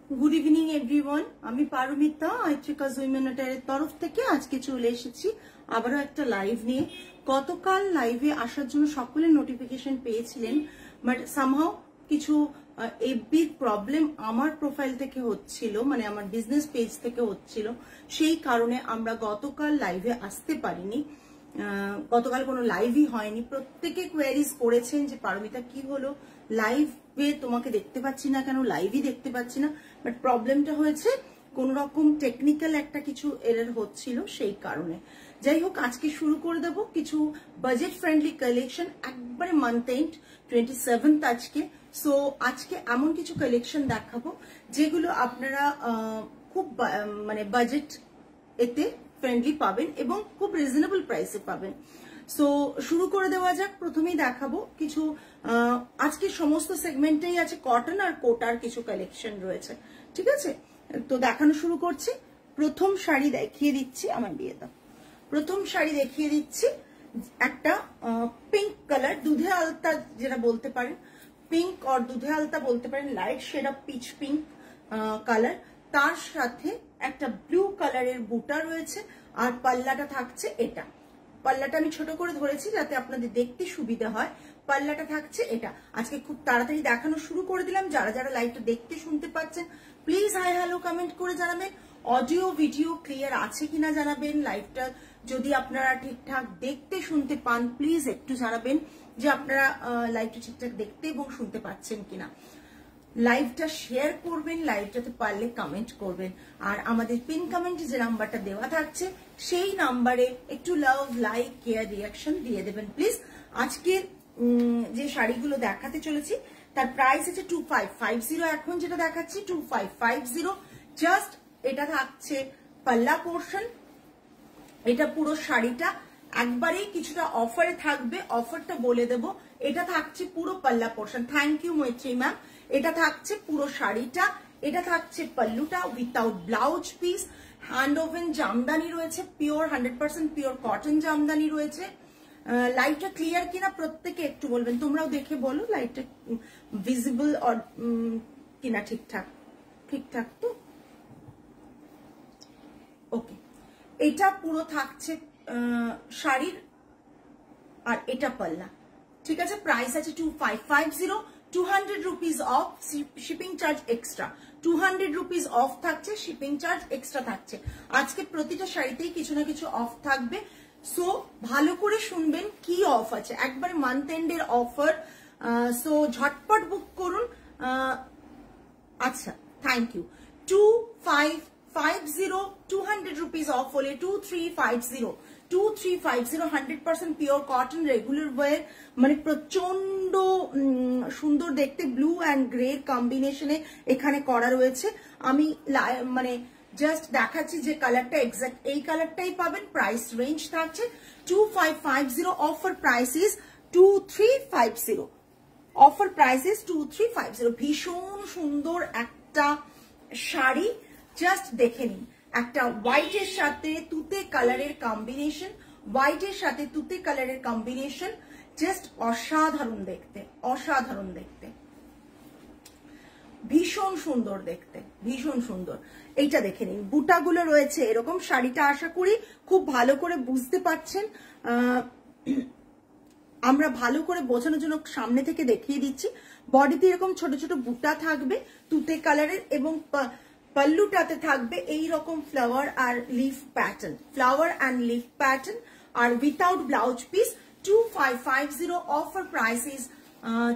Good evening everyone আমি Paromita আইট্রিকাস women অ্যাটায়ারের তরফ থেকে আজকে চলে এসেছি আবারো একটা লাইভ নিয়ে। গতকাল লাইভে আসার জন্য সকলের নোটিফিকেশন পেয়েছিলেন, বাট সামহাউ কিছু এফবি প্রবলেম আমার প্রোফাইল থেকে হচ্ছিল, মানে আমার বিজনেস পেজ থেকে হচ্ছিল, সেই কারণে আমরা গতকাল লাইভে আসতে পারিনি। গতকাল কোনো লাইভই হয়নি। প্রত্যেকে কোয়েরিজ করেছেন যে পারমিতা কি হলো, লাইভে তোমাকে দেখতে পাচ্ছি না কেন, লাইভই দেখতে পাচ্ছি না। বাট প্রবলেমটা হয়েছে কোন রকম টেকনিক্যাল একটা কিছু এরর হচ্ছিল, সেই কারণে। যাই হোক, আজকে শুরু করে দেবো কিছু বাজেট ফ্রেন্ডলি কালেকশন, একবারে মান্থ এন্ড 27th আজকে। সো আজকে এমন কিছু কালেকশন দেখাবো যেগুলো আপনারা খুব মানে বাজেট এতে ফ্রেন্ডলি পাবেন এবং খুব রিজনেবল প্রাইসে পাবেন। সো শুরু করে দেওয়া যাক। প্রথমেই দেখাবো কিছু আজকে সমস্ত সেগমেন্টেই আছে কটন আর কোটার কিছু কালেকশন রয়েছে, ঠিক আছে? তো দেখানো শুরু করছি। প্রথম শাড়ি দেখিয়ে দিচ্ছি, আমার দিয়ে দাও। প্রথম শাড়ি দেখিয়ে দিচ্ছি একটা পিঙ্ক কালার, দুধে আলতা যেটা বলতে পারেন, পিঙ্ক আর দুধে আলতা বলতে পারেন, light shade of peach pink colour. তার সাথে একটা ব্লু কালারের বুটা রয়েছে আর পাল্লাটা থাকছে এটা। পাল্লাটা আমি ছোট করে ধরেছি যাতে আপনাদের দেখতে সুবিধা হয়। পাল্লাটা থাকছে এটা। আজকে খুব তাড়াতাড়ি দেখানো শুরু করে দিলাম। যারা যারা লাইভটা দেখতে শুনতে পাচ্ছেন প্লিজ হাই হ্যালো কমেন্ট করে জানাবেন। অডিও ভিডিও ক্লিয়ার আছে কিনা জানাবেন। লাইভটা যদি আপনারা ঠিকঠাক দেখতে শুনতে পান প্লিজ একটু জানাবেন যে আপনারা লাইভটা ঠিকঠাক দেখতে এবং শুনতে পাচ্ছেন কিনা। লাইভটা শেয়ার করবেন, লাইভটাতে পারলে কমেন্ট করবেন। আর আমাদের পিন কমেন্টে যে নাম্বারটা দেওয়া থাকছে সেই নাম্বারে একটু লাভ, লাইক, কেয়ার, রিয়াকশন দিয়ে দেবেন প্লিজ। আজকে যে শাড়িগুলো দেখাতে চলেছি তার প্রাইস আছে 2550। এখন যেটা দেখাচ্ছি 2550। জাস্ট এটা থাকছে পাল্লা পোর্শন। এটা পুরো শাড়িটা একবারেই কিছুটা অফারে থাকবে, অফারটা বলে দেব। এটা থাকছে পুরো পাল্লা portion. Thank you Maitri ma'am. এটা থাকছে পুরো শাড়িটা, এটা থাকছে পাল্লুটা without blouse piece. Hand woven Jamdani রয়েছে, পিওর 100% পিওর কটন জামদানি রয়েছে। লাইটটা ক্লিয়ার কিনা প্রত্যেকে একটু বলবেন, তোমরাও দেখে বলো লাইটটা ভিজিবল কিনা। ঠিকঠাক ঠিকঠাক তো? ওকে। এটা পুরো থাকছে শাড়ির আর এটা পাল্লা, ঠিক আছে? প্রাইস আছে 2550। 200 rupees of, shipping charge extra. 200 rupees of থাকছে, শিপিং চার্জ এক্সট্রা থাকছে। আজকে প্রতিটা শাড়িতেই কিছু না কিছু অফ থাকবে। সো ভালো করে শুনবেন কি অফ আছে, একবারে মান্থ এন্ডের অফার। সো ঝটপট বুক করুন। আচ্ছা, থ্যাংক ইউ। 2550, 200 রুপিস অফ হলে 2350। 2350 100% পিওর কটন রেগুলার ওয়্যার, মানে প্রচন্ড সুন্দর দেখতে। ব্লু অ্যান্ড গ্রে কম্বিনেশনে এখানে করা রয়েছে। আমি মানে জাস্ট দেখাচ্ছি যে কালারটা এক্সাক্ট এই কালারটাই পাবেন। প্রাইস রেঞ্জ থাকছে 2550। Offer price is 2350। Offer price is 2350। ভীষণ সুন্দর একটা শাড়ি, জাস্ট দেখে নিন। একটা হোয়াইটের সাথে তুতে কালারের কম্বিনেশন, হোয়াইটের সাথে তুতে কালারের কম্বিনেশন, জাস্ট অসাধারণ দেখতে, অসাধারণ দেখতে, ভীষণ সুন্দর দেখতে, ভীষণ সুন্দর। এইটা দেখে নিন, বুটাগুলো রয়েছে এরকম। শাড়িটা আশা করি খুব ভালো করে বুঝতে পারছেন। আমরা ভালো করে বোঝানোর জন্য সামনে থেকে দেখিয়ে দিচ্ছি। বডিতে এরকম ছোট ছোট বুটা থাকবে তুতে কালারের, এবং পাল্লুটাতে থাকবে এই রকম ফ্লাওয়ার আর leaf pattern, flower and leaf pattern, আর without blouse piece. 2550। Offer price is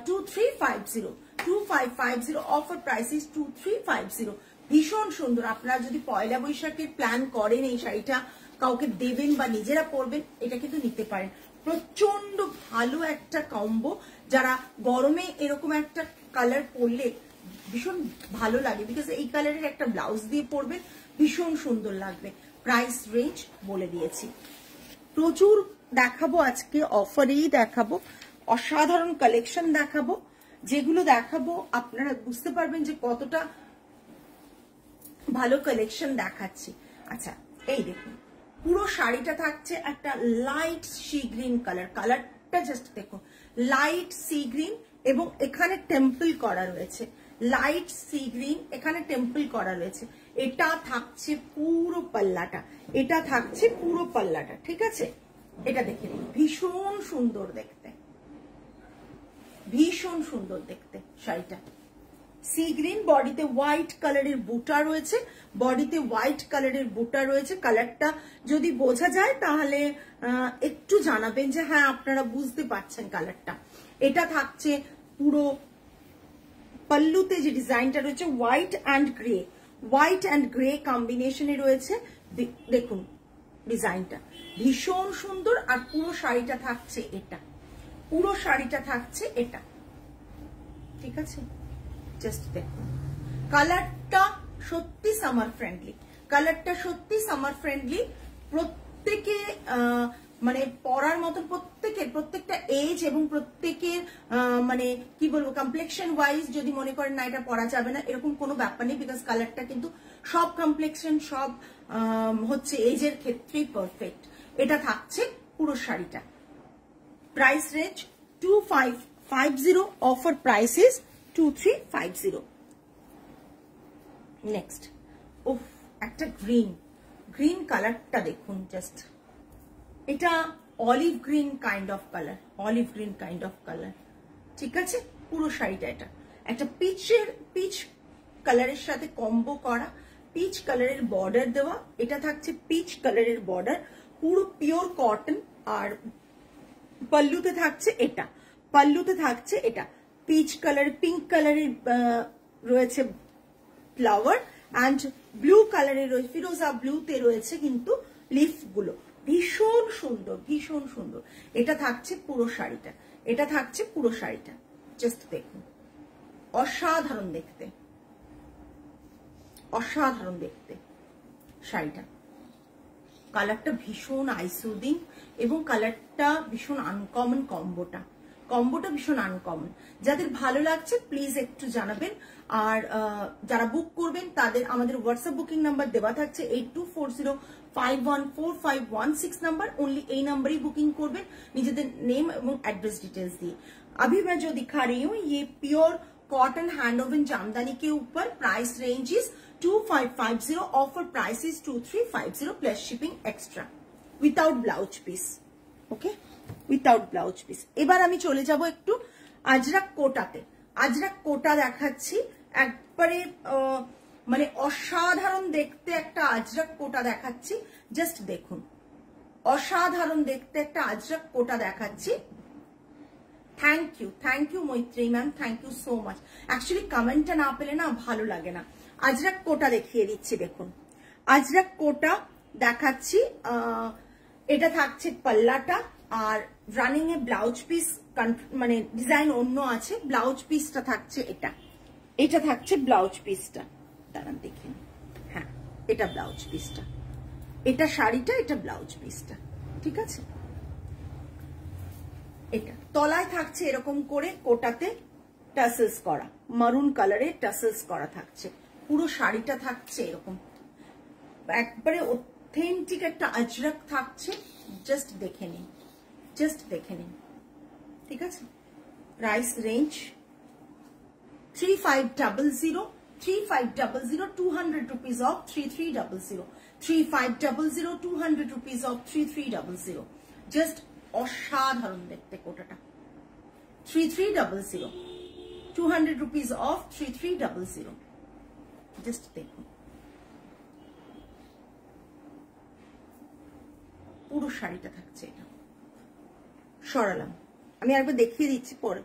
2350। 2550 offer price is 2350। ভীষণ সুন্দর। আপনারা যদি পয়লা বৈশাখের প্ল্যান করেন এই শাড়িটা কাউকে দেবেন বা নিজেরা পরবেন, এটা কিন্তু নিতে পারেন। প্রচন্ড ভালো একটা কম্বো। যারা গরমে এরকম একটা কালার পরলে ভীষণ ভালো লাগে, বিকজ এই কালারের একটা ব্লাউজ দিয়ে পরবেন, ভীষণ সুন্দর লাগবে। প্রাইস রেঞ্জ বলে দিয়েছি। প্রচুর দেখাবো আজকে, অফারেই দেখাবো, অসাধারণ কালেকশন দেখাবো। যেগুলো দেখাবো আপনারা বুঝতে পারবেন যে কতটা ভালো কালেকশন দেখাচ্ছি। আচ্ছা, এই দেখুন পুরো শাড়িটা থাকছে একটা লাইট সি গ্রিন কালার। কালারটা জাস্ট দেখুন, লাইট সি গ্রিন এবং এখানে টেম্পল করা রয়েছে, লাইট সি গ্রিন, এখানে টেম্পল করা রয়েছে। এটা থাকছে পুরো পাল্লাটা, এটা থাকছে পুরো পাল্লাটা, ঠিক আছে? এটা দেখে নিন, ভীষণ সুন্দর দেখতে, ভীষণ সুন্দর দেখতে শাড়িটা। সি গ্রিন, বডিতে হোয়াইট কালারের বুটা রয়েছে, বডিতে হোয়াইট কালারের বুটা রয়েছে। কালারটা যদি বোঝা যায় তাহলে একটু জানাবেন যে হ্যাঁ আপনারা বুঝতে পারছেন কালারটা। এটা থাকছে পুরো পাল্লুতে যে ডিজাইনটা রয়েছে white and grey, white and grey কম্বিনেশনে রয়েছে। দেখুন ডিজাইনটা ভীষণ সুন্দর। আর পুরো শাড়িটা থাকছে এটা, পুরো শাড়িটা থাকছে এটা, ঠিক আছে? জাস্ট দেখুন কালারটা সত্যি সামার ফ্রেন্ডলি, কালারটা সত্যি সামার ফ্রেন্ডলি। প্রত্যেকে মানে পরার মতন, প্রত্যেকটা এজ এবং প্রত্যেকের মানে কি বলবো কমপ্লেক্সন ওয়াইজ যদি মনে করেন না এটা পরা যাবে না, এরকম কোনো ব্যাপার নেই। বিকজ কালারটা কিন্তু সব কমপ্লেক্সন, সব হচ্ছে এজের ক্ষেত্রেই পারফেক্ট। এটা থাকছে পুরো শাড়িটা। Price range 2550, offer price is 2350। Next, উফ একটা গ্রিন, গ্রিন কালারটা দেখুন জাস্ট, এটা olive green kind of colour, olive green kind of colour, ঠিক আছে? পুরো শাড়িটা এটা একটা পিচ কালারের সাথে কম্বো করা, পিচ কালারের বর্ডার দেওয়া। এটা থাকছে পিচ কালারের বর্ডার, পুরো পিওর কটন। আর পাল্লুতে থাকছে এটা, পাল্লুতে থাকছে এটা পিচ কালার, পিঙ্ক কালারের রয়েছে ফ্লাওয়ার, অ্যান্ড ব্লু কালারের রয়েছে, ফিরোজা ব্লুতে রয়েছে কিন্তু লিফ গুলো। ভীষণ সুন্দর, ভীষণ সুন্দর। এটা থাকছে পুরো শাড়িটা, এটা থাকছে পুরো শাড়িটা। জাস্ট দেখুন, অসাধারণ দেখতে, অসাধারণ দেখতে শাড়িটা। কালারটা ভীষণ আইসুদিং এবং কালারটা ভীষণ আনকমন। কম্বোটা ভীষণ আনকমন। যাদের ভালো লাগছে প্লিজ একটু জানাবেন। আর যারা বুক করবেন তাদের আমাদের হোয়াটসঅ্যাপ বুকিং নাম্বার দেওয়া থাকছে 8240514516 নাম্বার। ओनली এই নাম্বারই বুকিং করবেন নিজেদের নেম এবং অ্যাড্রেস डिटेल्स দিয়ে। अभी मैं जो दिखा रही हूँ ये pure cotton hand woven Jamdani के ऊपर। Price range is 2550, offer price is 2350 plus shipping extra without blouse piece. Okay, without blouse piece. এবার আমি চলে যাব একটু আজরাক কোটাতে। আজরাক কোটা দেখাচ্ছি, একবারে মানে অসাধারণ দেখতে একটা আজরাক কোটা দেখাচ্ছি। জাস্ট দেখুন, অসাধারণ দেখতে একটা আজরাক কোটা দেখাচ্ছি। Thank you Maitri ma'am, thank you so much. Actually কমেন্টটা না পেলে না ভালো লাগে না। আজরাক কোটা দেখিয়ে দিচ্ছি, দেখুন আজরাক কোটা দেখাচ্ছি। এটা থাকছে পাল্লাটা, আর রানিং এ ব্লাউজ পিস মানে ডিজাইন অন্য আছে। ব্লাউজ পিসটা থাকছে এটা, এটা থাকছে ব্লাউজ পিসটা। দাঁড়ান দেখিন, হ্যাঁ এটা ব্লাউজ পিসটা, এটা শাড়িটা, এটা ব্লাউজ পিসটা, ঠিক আছে? এটা তলায় থাকছে এরকম করে কোটাতে টাসেলস করা, মারুন কালারে টাসেলস করা থাকছে। পুরো শাড়িটা থাকছে এরকম একবারে অথেন্টিক একটা আজরাক থাকছে। জাস্ট দেখে নিন, জাস্ট দেখে নিন, ঠিক আছে? Price range 3500, 3500, 200 rupees off 3300, 3500, 200 rupees off 3300। Just অসাধারণ দেখতে কোটাটা। 3300, 200 rupees off 3300। জাস্ট দেখুন, পুরো শাড়িটা থাকছে এটা। সরালাম, আমি একবার দেখিয়ে দিচ্ছি পরে।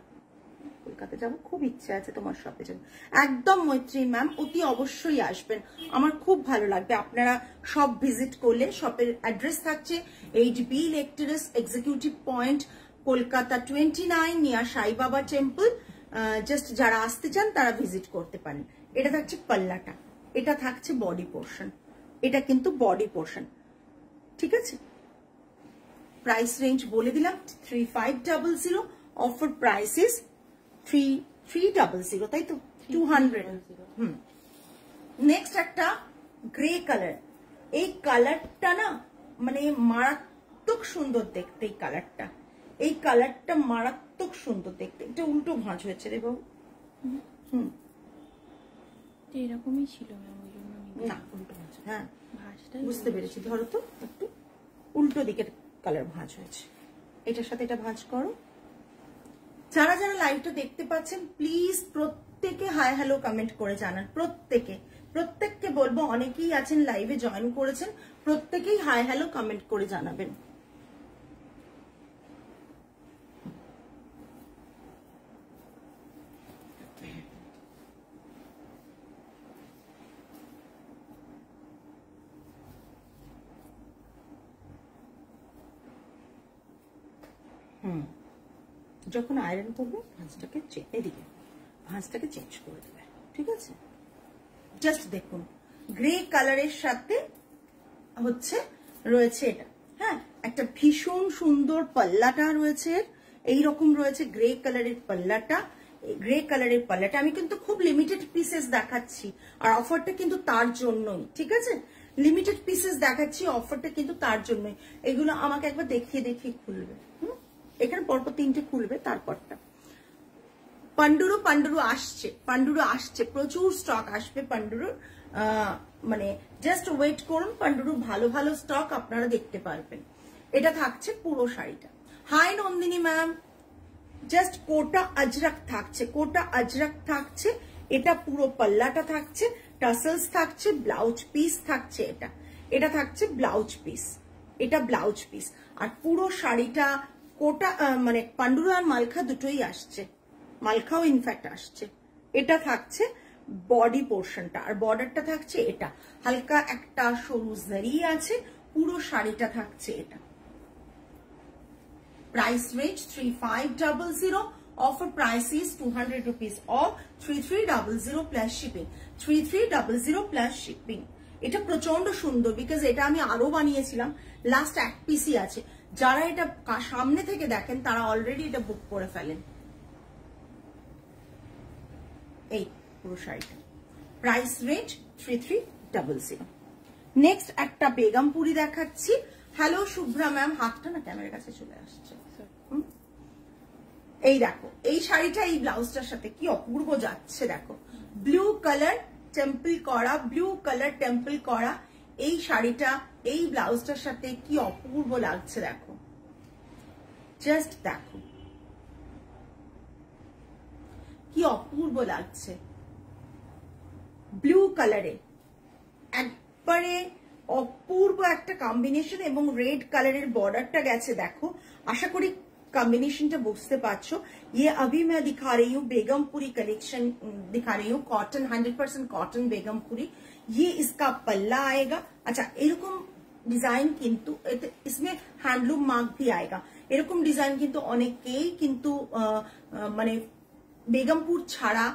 কলকাতা যাবো, খুব ইচ্ছা আছে তোমার শপে যাবো। একদম মৈত্রী ম্যাম, অতি অবশ্যই আসবেন, আমার খুব ভালো লাগবে আপনারা সব ভিজিট করলে। শপের অ্যাড্রেস থাকছে 8B lake terrace, executive point, Kolkata 29, near সাই বাবা টেম্পল। জাস্ট যারা আসতে চান তারা ভিজিট করতে পারেন। এটা থাকছে পাল্লাটা, এটা থাকছে বডি পোর্শন, এটা কিন্তু বডি পোর্শন, ঠিক আছে? প্রাইস রেঞ্জ বলে দিলাম 3500, অফার প্রাইস ইজ 3300, তাই তো 200। নেক্সট একটা গ্রে কালার। এই কালারটা না মানে মারাত্মক সুন্দর দেখতে। এই কালারটা, এই কালারটা মারাত্মক সুন্দর দেখতে। এটা উল্টো ভাঁজ হয়েছে রে বাবু। এরকমই ছিল ওই জন্য না উল্টো ভাঁজ। হ্যাঁ বুঝতে পেরেছি, ধরো তো একটু উল্টো দিকের কালার ভাঁজ হয়েছে। এটার সাথে এটা ভাঁজ করো। যারা যারা লাইভটা দেখতে পাচ্ছেন প্লিজ প্রত্যেকে হাই হ্যালো কমেন্ট করে জানান। প্রত্যেককে বলবো, অনেকেই আছেন লাইভে জয়েন করেছেন, প্রত্যেকেই হাই হ্যালো কমেন্ট করে জানাবেন। যখন আয়রন করবে ভাঁজটাকে এদিকে ভাঁজটাকে চেঞ্জ করে দেবে, ঠিক আছে? জাস্ট দেখুন গ্রে কালারের সাথে হচ্ছে রয়েছে এটা। হ্যাঁ, একটা ভীষণ সুন্দর পাল্লাটা রয়েছে, এইরকম রয়েছে গ্রে কালারের পাল্লাটা। গ্রে কালারের পাল্লাটা আমি কিন্তু খুব লিমিটেড পিসেস দেখাচ্ছি, আর অফারটা কিন্তু তার জন্যই, ঠিক আছে? লিমিটেড পিসেস দেখাচ্ছি, অফারটা কিন্তু তার জন্যই। এগুলো আমাকে একবার দেখিয়ে খুলবে। এখানে পরপর 3টে খুলবে, তারপরটা পান্ডুরু আসছে, প্রচুর স্টক আসবে পান্ডুরুর। মানে জাস্ট ওয়েট করুন, পান্ডুরুর ভালো ভালো স্টক আপনারা দেখতে পারবেন। এটা থাকছে পুরো শাড়িটা। হাই নন্দিনী ম্যাম, জাস্ট কোটা আজরাক থাকছে, এটা পুরো পাল্লাটা থাকছে, টাসেলস থাকছে, ব্লাউজ পিস থাকছে, এটা থাকছে ব্লাউজ পিস, এটা ব্লাউজ পিস। আর পুরো শাড়িটা কোটা মানে পান্ডুরু আর মালখা দুটোই আসছে, মালখাও ইনফ্যাক্ট আসছে। এটা থাকছে বডি পোর্শনটা, আর বর্ডারটা থাকছে এটা, হালকা একটা সরু জারি আছে, পুরো শাড়িটা থাকছে এটা। Price range 3500, offer price is 200 rupees or 3300 plus shipping, 3300 plus shipping. এটা প্রচন্ড সুন্দর, বিকজ এটা আমি আরো বানিয়েছিলাম, লাস্ট এক পিসই আছে। যারা এটা সামনে থেকে দেখেন তারা অলরেডি এটা বুক করে ফেলেন। এই পুরো শাড়িটা প্রাইস রেঞ্জ 3300। নেক্সট একটা বেগমপুরি দেখাচ্ছি। হ্যালো শুভ্রা ম্যাম, হাতটা না ক্যামেরার কাছে চলে আসছে। এই দেখো এই শাড়িটা এই ব্লাউজটার সাথে কি অপূর্ব যাচ্ছে, দেখো ব্লু কালার টেম্পল করা এই শাড়িটা এই ব্লাউজটার সাথে কি অপূর্ব লাগছে, দেখো জাস্ট দেখো কি অপূর্ব লাগছে। ব্লু কালারে একবারে অপূর্ব একটা কম্বিনেশন, এবং রেড কালারের বর্ডারটা গেছে, দেখো আশা করি कॉम्बिनेशनটা বুঝতে পারছো। ये अभी मैं दिखा रही हूँ बेगमपुरी कलेक्शन दिखा रही हूँ, कॉटन 100% कॉटन बेगमपुरी। ये इसका पल्ला आएगा। अच्छा এরকম ডিজাইন কিন্তু इसमें হ্যান্ডলুম মার্ক भी आएगा। এরকম ডিজাইন কিন্তু অনেকেই কিন্তু মানে বেগমপুর ছাড়া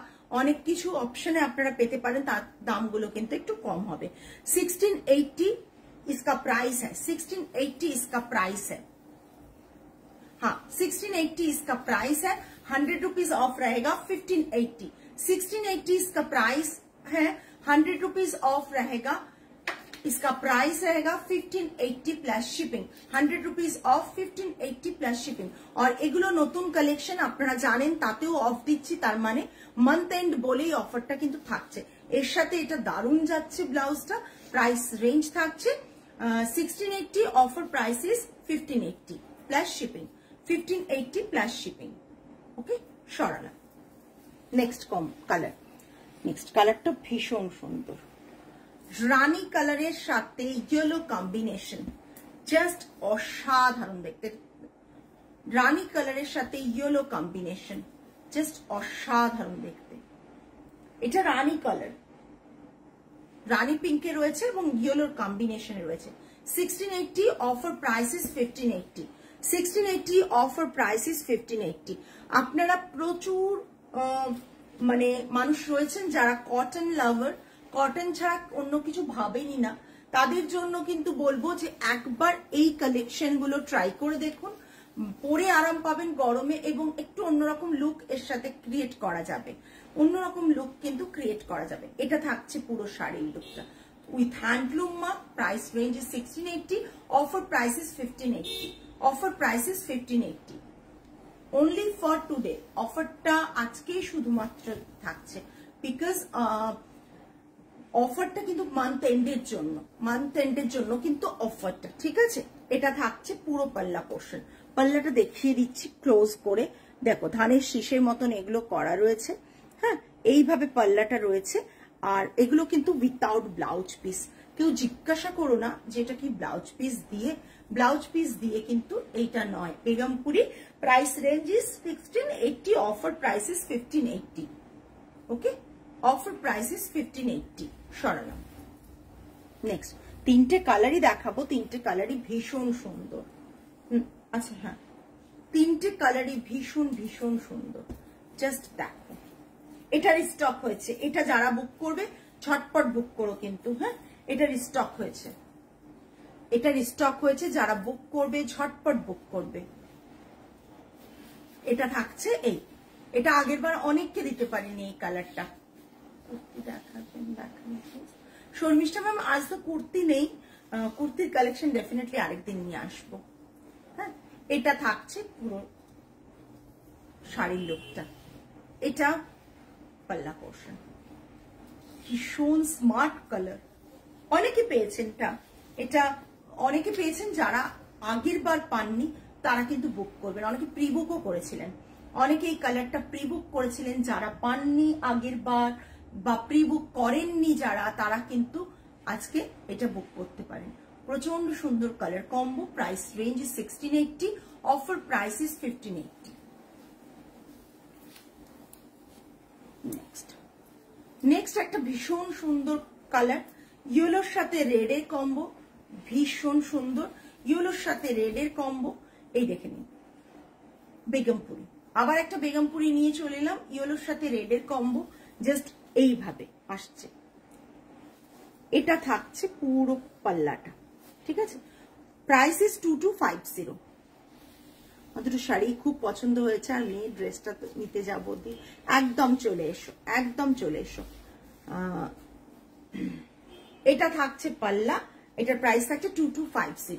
অনেক কিছু অপশনে আপনারা পেতে পারেন, তার দামগুলো কিন্তু একটু কম হবে। 1680 इसका प्राइस है, 1680 इसका प्राइस है। हाँ 1680 इसका प्राइस है, 100 रुपीज ऑफ रहेगा 1580। 1680 इसका प्राइस है, 100 रुपीज ऑफ रहेगा, इसका प्राइस रहेगा 1580 plus shipping, 100 rupees of 1580 plus shipping. और এগুলো নতুন কালেকশন আপনারা জানেন, তাতেও অফ দিচ্ছি, তার মানে মান্থ এন্ড বলেই অফারটা কিন্তু থাকছে। এর সাথে এটা দারুণ যাচ্ছে ব্লাউজটা। প্রাইস রেঞ্জ থাকছে 1680, offer price is 1580 plus shipping, 1580 plus shipping. Okay সরালা। নেক্সট কালার, নেক্সট কালারটা ভীষণ সুন্দর, রানী কালারের সাথে ইয়েলো কম্বিনেশন, জাস্ট অসাধারণ দেখতে। রানী কালারের সাথে ইয়েলো কম্বিনেশন, জাস্ট অসাধারণ দেখতে। এটা রানী কালার, রানী পিঙ্কে রয়েছে এবং ইয়েলোর কম্বিনেশনে রয়েছে। 1680, offer price is 1580। 1680 offer price is 1580। আপনারা প্রচুর মানে মানুষ রয়েছেন যারা কটন লাভার, কটন ছাড়া অন্য কিছু ভাবেনি না, তাদের জন্য কিন্তু বলবো যে একবার এই কালেকশন গুলো ট্রাই করে দেখুন, পরে আরাম পাবেন গরমে, এবং একটু অন্যরকম লুক এর সাথে ক্রিয়েট করা যাবে, অন্যরকম লুক কিন্তু ক্রিয়েট করা যাবে। এটা থাকছে পুরো শাড়ির লুকটা with handloom mark. Price range is 1680, offer price is 1580, offer price is 1580 only for today, অফারটা আজকেই শুধুমাত্র থাকছে, বিকজ অফারটা কিন্তু মান্থ এন্ডের জন্য কিন্তু অফারটা, ঠিক আছে। এটা থাকছে পুরো পাল্লা পোর্শন। পাল্লাটা দেখিয়ে দিচ্ছি ক্লোজ করে, দেখো ধানের শীষের মতন এগুলো করা রয়েছে, হ্যাঁ এইভাবে পাল্লাটা রয়েছে। আর এগুলো কিন্তু উইথাউট ব্লাউজ পিস, কেউ জিজ্ঞাসা করো না যেটা কি ব্লাউজ পিস দিয়ে কিন্তু এইটা নয়। Begumpuri price range is 1680, offer price is 1580, okay, offer price is 1580। সরালাম। নেক্সট তিনটে কালারই দেখাবো, তিনটে কালারই ভীষণ সুন্দর। আচ্ছা হ্যাঁ, তিনটে কালারই ভীষণ ভীষণ সুন্দর, জাস্ট দেখো। এটার স্টক হয়েছে, এটা যারা বুক করবে ঝটপট বুক করো কিন্তু, হ্যাঁ এটার স্টক হয়েছে, যারা বুক করবে ঝটপট বুক করবে। এটা থাকছে এই, এটা আগের বার অনেককে দিতে পারিনি এই কালারটা। শর্মিষ্ঠা ম্যাম আজ তো কুর্তি নেই, কুর্তির কালেকশন ডেফিনেটলি আরেকদিন নিয়ে আসবো, হ্যাঁ। এটা থাকছে পুরো শাড়ির লুকটা, এটা পাল্লা পোর্শন, ভীষণ স্মার্ট কালার। অনেকে পেয়েছেন এটা অনেকে পেয়েছেন, যারা আগের বার পাননি তারা কিন্তু বুক করবেন। অনেকে প্রি বুকও করেছিলেন, অনেকে এই কালারটা প্রি বুক করেছিলেন, যারা পাননি আগের বার বা প্রি বুক করেননি যারা, তারা কিন্তু আজকে এটা বুক করতে পারেন। প্রচন্ড সুন্দর colour combo, price range is 1680, offer price is 1580। Next একটা ভীষণ সুন্দর কালার, ইয়েলোর সাথে রেডের কম্বো, ভীষণ সুন্দর ইয়েলোর সাথে রেডের কম্বো। এই দেখে নিন বেগমপুরি, আবার একটা বেগমপুরি নিয়ে চলে এলাম, ইয়েলোর সাথে রেডের কম্বো, জাস্ট এইভাবে আসছে। এটা থাকছে পুরো পাল্লাটা, ঠিক আছে। Price is 2250। দুটো শাড়ি খুব পছন্দ হয়েছে, আর মেয়ে ড্রেসটা নিতে যাবো, একদম চলে এসো। এটা থাকছে পাল্লা, এটার প্রাইস থাকছে 2250,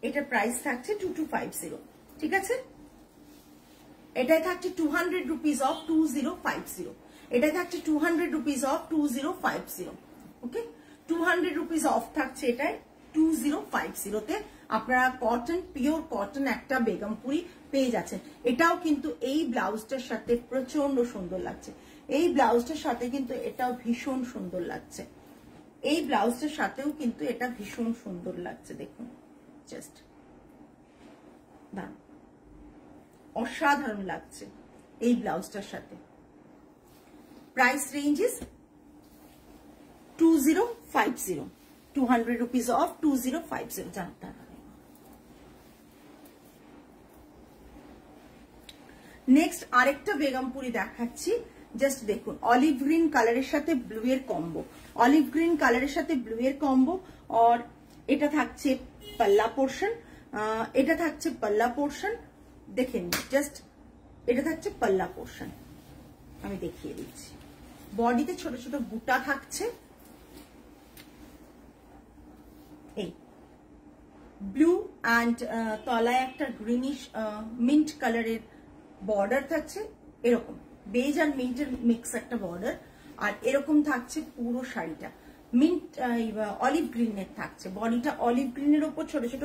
এটার প্রাইস থাকছে 2250, ঠিক আছে। এটাই থাকছে 200 রুপিস অফ 2050, এটাই থাকছে 200 rupees of 2050, okay. 200 rupees of থাকছে এটাই 2050 তে। আপনারা কটন, পিওর কটন একটা বেগমপুরি পেয়ে যাচ্ছেন। এটাও কিন্তু এই ব্লাউজটার সাথে প্রচন্ড সুন্দর লাগছে, এই ব্লাউজটার সাথে কিন্তু এটাও ভীষণ সুন্দর লাগছে, এই ব্লাউজটার সাথেও কিন্তু এটা ভীষণ সুন্দর লাগছে। দেখুন জাস্ট দাঁড়ান, অসাধারণ লাগছে এই ব্লাউজটার সাথে। Price range is 2050, 200 rupees of 2050। জানতে নেক্সট আরেকটা বেগমপুরি দেখাচ্ছি, জাস্ট দেখুন অলিভ গ্রিন কালারের সাথে ব্লু এর কম্বো, অলিভ গ্রিন কালারের সাথে ব্লু এর কম্বো। আর এটা থাকছে পাল্লা পোর্শন, এটা থাকছে পাল্লা পোর্শন, দেখেন জাস্ট এটা থাকছে পাল্লা পোর্শন। আমি দেখিয়ে দিচ্ছি, বডিতে ছোট ছোট বুটা থাকছে, এই ব্লু অ্যান্ড তলায় একটা গ্রিনিশ মিন্ট কালারের বর্ডার থাকছে, এরকম বেজ আর মিন্টের মিক্স একটা বর্ডার। আর এরকম থাকছে পুরো শাড়িটা, মিন্ট অলিভ গ্রিনের থাকছে, বডিটা অলিভ গ্রিনের ওপর ছোট ছোট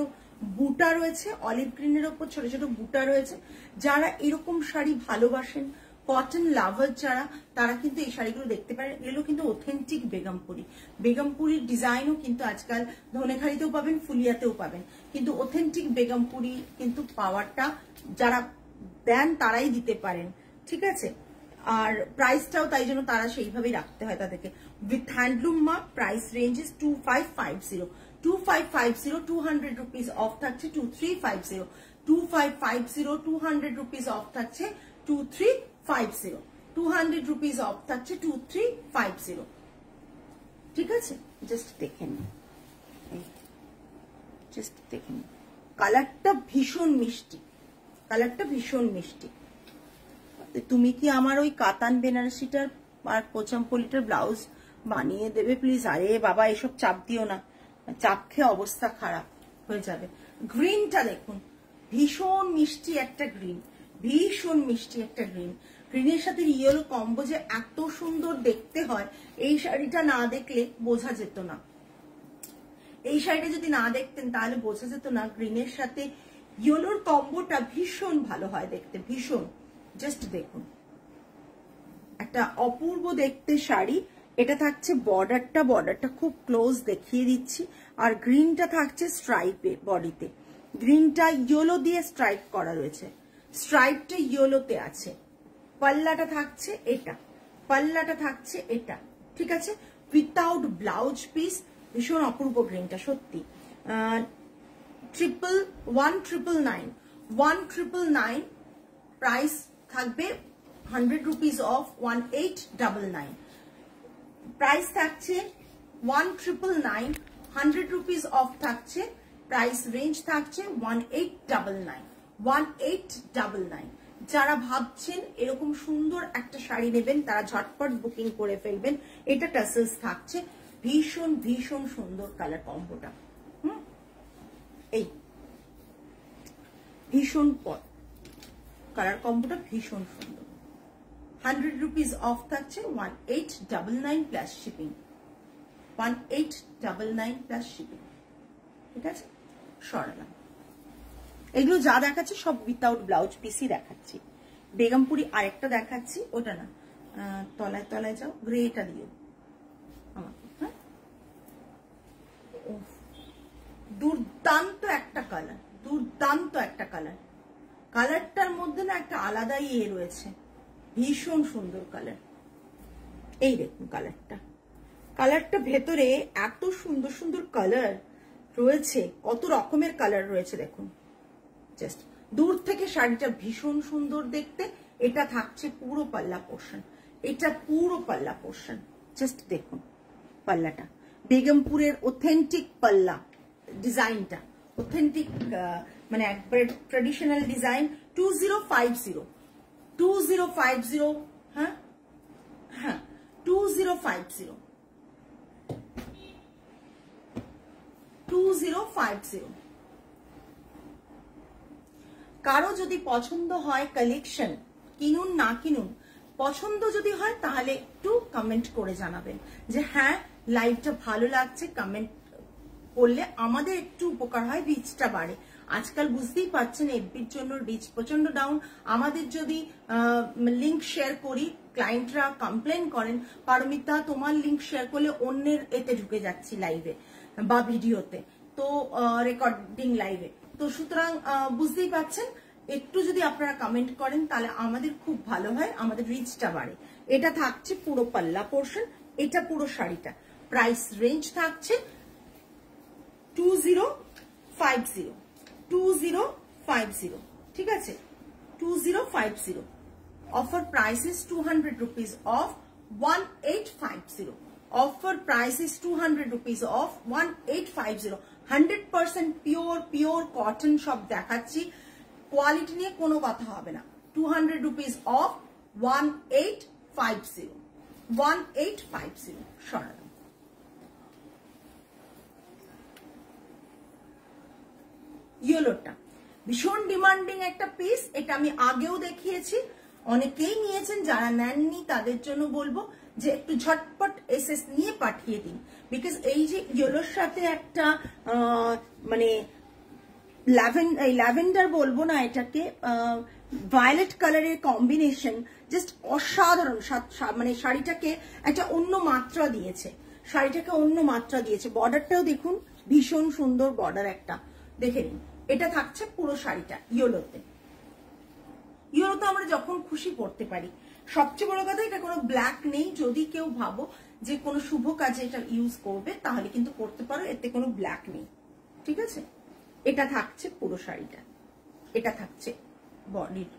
বুটা রয়েছে, অলিভ গ্রিনের ওপর ছোট ছোট বুটা রয়েছে। যারা এরকম শাড়ি ভালোবাসেন, কটন লাভার যারা, তারা কিন্তু এই শাড়িগুলো দেখতে পারেন। এগুলো কিন্তু অথেন্টিক বেগমপুরি, বেগমপুরির ডিজাইনও কিন্তু আজকাল ধনেখালিতেও পাবেন, ফুলিয়াতেও পাবেন, কিন্তু অথেন্টিক বেগমপুরি কিন্তু পাওয়ারটা যারা দেন তারাই দিতে পারেন, ঠিক আছে। আর প্রাইসটাও তাই জন্য তারা সেইভাবেই রাখতে হয় তাদেরকে। With handloom mark, price range is 2550, 2550, 200 rupees of থাকছে 2350, 2550, 200 রুপিস অফ থাকছে 2350, 200 রুপিস অফ থাকছে 2350, ঠিক আছে। জাস্ট দেখেন, জাস্ট দেখেন কালারটা ভীষণ মিষ্টি, কালারটা ভীষণ মিষ্টি। তুমি কি আমার ওই কাতান বেনারসিটার আর কোচামপল্লিটার ব্লাউজ বানিয়ে দেবে প্লিজ? আরে বাবা এসব চাপ দিও না, চাপ খেয়ে অবস্থা খারাপ হয়ে যাবে। গ্রিনটা দেখুন, ভীষণ মিষ্টি একটা গ্রিন, ভীষণ মিষ্টি একটা গ্রিন। গ্রিনের সাথে ইয়েলো কম্বো যে এত সুন্দর দেখতে হয়, এই শাড়িটা না দেখলে বোঝা যেত না। এই শাড়িটা যদি না দেখতেন তাহলে বোঝা যেত না গ্রিনের সাথে ইয়েলোর কম্বোটা ভীষণ ভালো হয় দেখতে, ভীষণ। জাস্ট দেখুন, একটা অপূর্ব দেখতে শাড়ি। এটা থাকছে বর্ডারটা, বর্ডারটা খুব ক্লোজ দেখিয়ে দিচ্ছি। আর গ্রিনটা থাকছে স্ট্রাইপে, বডিতে গ্রিনটা ইয়েলো দিয়ে স্ট্রাইপ করা রয়েছে, স্ট্রাইপটা ইয়েলোতে আছে। পাল্লাটা থাকছে এটা, পাল্লাটা থাকছে এটা, ঠিক আছে, উইথাউট ব্লাউজ পিস। ভীষণ অপূর্ব গ্রিনটা সত্যি। 1999 প্রাইস থাকবে, 100 রুপিস অফ 1899। প্রাইস থাকছে 1999, 100 রুপিস অফ থাকছে। প্রাইস রেঞ্জ থাকছে 1899। যারা ভাবছেন এরকম সুন্দর একটা শাড়ি নেবেন তারা ঝটপট বুকিং করে ফেলবেন। এটা টাসেলস থাকছে, ভীষণ ভীষণ সুন্দর কালার কম্বোটা। এই ভীষণ কালার কম্বোটা ভীষণ সুন্দর। 100 রুপিস অফ থাকছে, 1899 প্লাস শিপিং, 1899 প্লাস শিপিং, ঠিক আছে। সরালাম। এগুলো যা দেখাচ্ছে সব উইথাউট ব্লাউজ পিসই দেখাচ্ছি। বেগমপুরি আরেকটা দেখাচ্ছি, ওটা না, তলায় তলায় যাও, গ্রেটা দিও আমাকে। হ্যাঁ, দুর্দান্ত একটা কালার, দুর্দান্ত একটা কালার। কালারটার মধ্যে না একটা আলাদাই রয়েছে, ভীষণ সুন্দর কালার। এই দেখুন কালারটা, কালারটা ভেতরে এত সুন্দর সুন্দর কালার রয়েছে, কত রকমের কালার রয়েছে দেখুন। জাস্ট দূর থেকে শাড়িটা ভীষণ সুন্দর দেখতে। এটা থাকছে পুরো পাল্লা পোর্শন, এটা পুরো পাল্লা পোর্শন। জাস্ট দেখুন পাল্লাটা, বেগমপুরের অথেন্টিক পাল্লা ডিজাইনটা, অথেন্টিক মানে একবার ট্রেডিশনাল ডিজাইন। 2050, হ্যাঁ হ্যাঁ 2050। কারো যদি পছন্দ হয় কালেকশন, কিনুন না কিনুন, পছন্দ যদি হয় তাহলে একটু কমেন্ট করে জানাবেন যে হ্যাঁ লাইভটা ভালো লাগছে। কমেন্ট করলে আমাদের একটু উপকার হয়, রিচটা বাড়ে। আজকাল বুঝতেই পারছেন এফবির জন্য রিচ প্রচন্ড ডাউন। আমাদের যদি লিংক শেয়ার করি, ক্লায়েন্টরা কমপ্লেন করেন, পারমিতা তোমার লিংক শেয়ার করলে অন্যের এতে ঢুকে যাচ্ছি লাইভে বা ভিডিওতে, তো রেকর্ডিং লাইভে। তো সুতরাং বুঝতেই পারছেন, একটু যদি আপনারা কমেন্ট করেন তাহলে আমাদের খুব ভালো হয়, আমাদের রিচটা বাড়ে। এটা থাকছে পুরো পাল্লা পোর্শন, এটা পুরো শাড়িটা। প্রাইস রেঞ্জ থাকছে 2050, ঠিক আছে, 2050। Offer price is 200 rupees of 1850। Offer price is 200 rupees of 1850। 100% pure cotton সব দেখাচ্ছি, কোয়ালিটি নিয়ে কোনো কথা হবে না। 200 রুপিস অফ 1850, 1850। সরানো। ইয়েলোটা ভীষণ ডিমান্ডিং একটা পিস, এটা আমি আগেও দেখিয়েছি, অনেকেই নিয়েছেন। যারা নেননি তাদের জন্য বলবো যে একটু ঝটপট এসএস নিয়ে পাঠিয়ে দিন। বিকজ এই যে ইয়েলোর সাথে একটা মানে ল্যাভেন্ডার বলবো না, এটাকে ভায়োলেট কালারের কম্বিনেশন জাস্ট অসাধারণ। মানে শাড়িটাকে একটা অন্য মাত্রা দিয়েছে, শাড়িটাকে অন্য মাত্রা দিয়েছে। বর্ডারটাও দেখুন, ভীষণ সুন্দর বর্ডার একটা, দেখে নিন। এটা থাকছে পুরো শাড়িটা ইয়েলোতে। ইয়েলোতে আমরা যখন খুশি পরতে পারি। সবচেয়ে বড় কথা, এটা কোনো ব্ল্যাক নেই। যদি কেউ ভাবো যে কোনো শুভ কাজে এটা ইউজ করবে তাহলে কিন্তু করতে পারো, এতে কোনো ব্ল্যাক নেই, ঠিক আছে। এটা থাকছে পুরো শাড়িটা, এটা থাকছে বডির।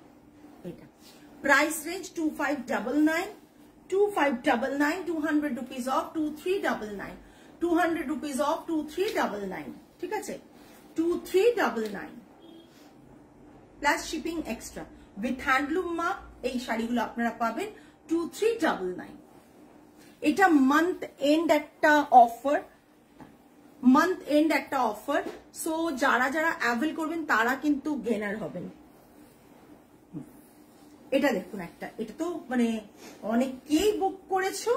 এটা price range 2599, 200 rupees of 2399, 200 rupees of 2399, ঠিক আছে, 2399 plus shipping extra with handloom মাপ। এই শাড়িগুলো আপনারা পাবেন 2399। এটা মান্থ এন্ড একটা অফার, মান্থ এন্ড একটা অফার, সো যারা যারা অ্যাভেল করবেন তারা কিন্তু গেনার হবেন। এটা দেখুন একটা, এটা তো মানে অনেকেই বুক করেছো,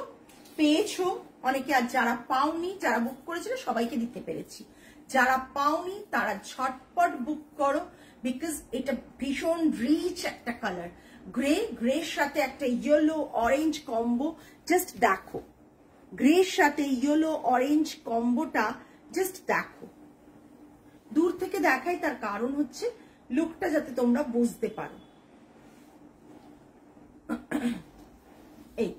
পেয়েছো অনেকে, আর যারা পাওনি, যারা বুক করেছিল সবাইকে দিতে পেরেছি। যারা পাওনি তারা ঝটপট বুক করো, বিকজ এটা ভীষণ রিচ একটা কালার, গ্রের সাথে একটা ইয়েলো অরেঞ্জ কম্বো। জাস্ট দেখো গ্রের সাথে ইয়েলো অরেঞ্জ কম্বোটা, জাস্ট দেখো। দূর থেকে দেখাই তার কারণ হচ্ছে লুকটা যাতে তোমরা বুঝতে পারো। এই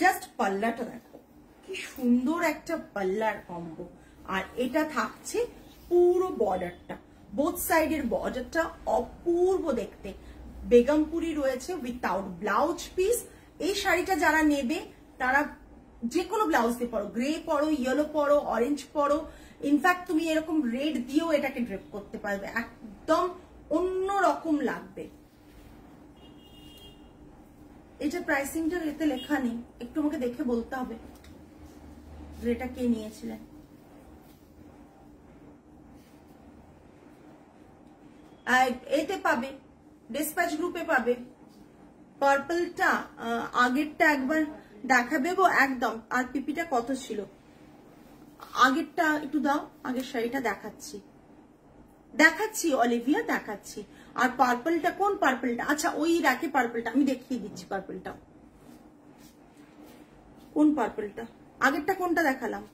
জাস্ট পাল্লাটা দেখো, কি সুন্দর একটা পাল্লার কম্বো। আর এটা থাকছে পুরো বর্ডারটা, বোথ সাইডের বর্ডারটা অপূর্ব দেখতে। বেগমপুরি রয়েছে উইথাউট ব্লাউজ পিস। এই শাড়িটা যারা নেবে তারা যে কোনো ব্লাউজ দিয়ে পরো, গ্রে পরো, ইয়েলো পরো, অরেঞ্জ পরো, ইনফ্যাক্ট তুমি এরকম রেড দিয়েও এটাকে ড্রেপ করতে পারবে, একদম অন্য রকম লাগবে। এটা প্রাইসিংটা এতে লেখা নেই, একটু আমাকে দেখে বলতে হবে গ্রেটা কে নিয়েছিলেন। এতে পাবে, ডিসপ্যাচ গ্রুপে পাবে। পার্পলটা আগেরটা একবার দেখাবে গো একদম। আর পিপিটা কত ছিল, আগেরটা একটু দাও, আগের শাড়িটা দেখাচ্ছি, দেখাচ্ছি অলিভিয়া, দেখাচ্ছি। আর পার্পলটা কোন পার্পলটা, আচ্ছা ওই রাখে পার্পলটা আমি দেখিয়ে দিচ্ছি। পার্পলটা কোন পার্পলটা, আগেরটা কোনটা দেখালাম,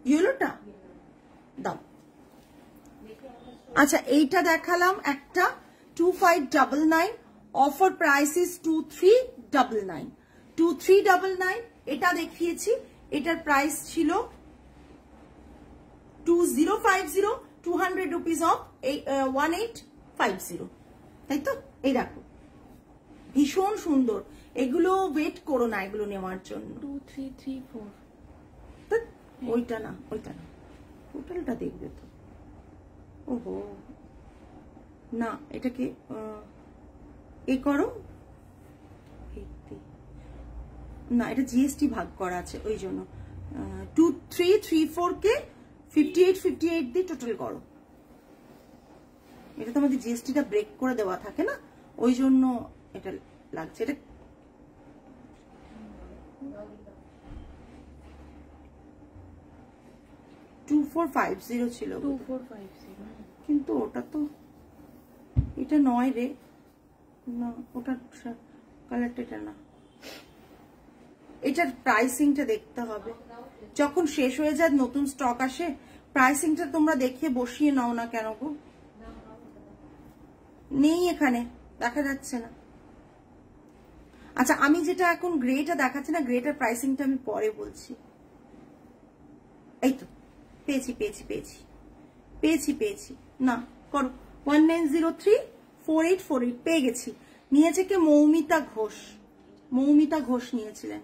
ইয়েলোটা দাও। আচ্ছা এইটা দেখালাম একটা 2599, অফার প্রাইস ইজ 2399, 2399। এটা দেখিয়েছি, এটার প্রাইস ছিল 2050, 200 রুপিস অফ 1850, তাই তো? এই দেখো ভীষণ সুন্দর, এগুলো ওয়েট করো না এগুলো নেওয়ার জন্য। 2334, ওইটা না, ওইটা না, টোটালটা দেখবে তো। ওহো না, এটাকে এই করো না, এটা জিএসটি ভাগ করা আছে ওই জন্য। 2334 কে 5858 দিয়ে টোটাল করো। এটা তো আমাদের জিএসটিটা ব্রেক করে দেওয়া থাকে না, ওই জন্য এটা লাগছে। এটা 2450 ছিল, 2450, কিন্তু ওটা তো এটা নয় রে, না ওটা কালারটা এটা না। এটার প্রাইসিংটা দেখতে হবে, যখন শেষ হয়ে যায় নতুন স্টক আসে, প্রাইসিংটা তোমরা দেখিয়ে বসিয়ে নাও না কেন গো। নেই এখানে, দেখা যাচ্ছে না। আচ্ছা আমি যেটা এখন গ্রেটা দেখাচ্ছি না, গ্রেটার প্রাইসিংটা আমি পরে বলছি। এই তো পেয়েছি পেয়েছি পেয়েছি পেয়েছি পেয়েছি, না করো 19034848 পেয়ে গেছি। নিয়েছে কে? মৌমিতা ঘোষ, মৌমিতা ঘোষ নিয়েছিলেন,